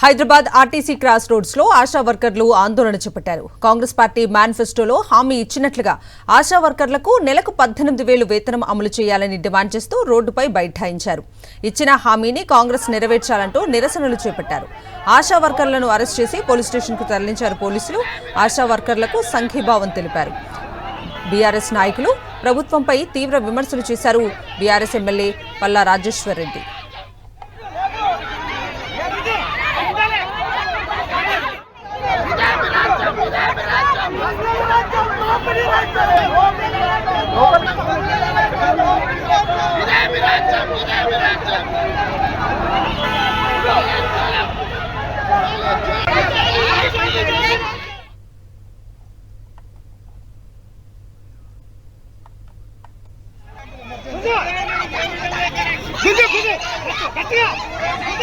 Hyderabad RTC cross roads లో ఆశా వర్కర్లు ఆందోళన చేపట్టారు. కాంగ్రెస్ పార్టీ మేనిఫెస్టోలో హామీ ఇచ్చినట్లుగా ఆశా వర్కర్లకు నెలకు 18,000 వేతనం అమలు చేయాలని డిమాండ్ చేస్తూ రోడ్డుపై బైఠాయించారు. ఇచ్చిన హామీని కాంగ్రెస్ నెరవేర్చాలంటూ నిరసనలు చేపట్టారు. ఆశా వర్కర్లను అరెస్ట్ చేసి పోలీస్ స్టేషన్ కు తరలించారు పోలీసులు. ఆశా వర్కర్లకు సంఘీభావం తెలిపారు. బీఆర్ఎస్ నాయకులు ప్రభుత్వంపై తీవ్ర విమర్శలు చేశారు. BRS MLA Palla Rajeshwar Reddy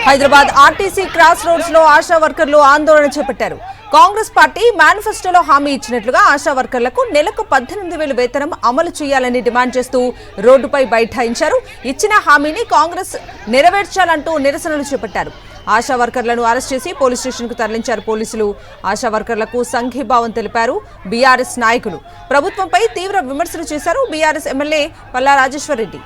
Hyderabad RTC cross roads లో ఆశా వర్కర్లు ఆందోళన చేపట్టారు. కాంగ్రెస్ పార్టీ మేనిఫెస్టోలో హామీ ఇచ్చినట్లుగా ఆశా వర్కర్లకు నెలకు 18,000 వేతనం అమలు చేయాలని డిమాండ్ చేస్తూ రోడ్డుపై బైఠాయించారు. ఇచ్చిన హామీని కాంగ్రెస్ నెరవేర్చాలంటూ నిరసనలు చేపట్టారు. ఆశా వర్కర్లను అరెస్ట్ చేసి పోలీస్ స్టేషన్ కు తరలించారు పోలీసులు. ఆశా వర్కర్లకు సంఘీభావం తెలిపారు బీఆర్ఎస్ నాయకులు. ప్రభుత్వంపై తీవ్ర విమర్శలు చేశారు బీఆర్ఎస్ ఎమ్మెల్యే పల్లా రాజేశ్వర్ రెడ్డి.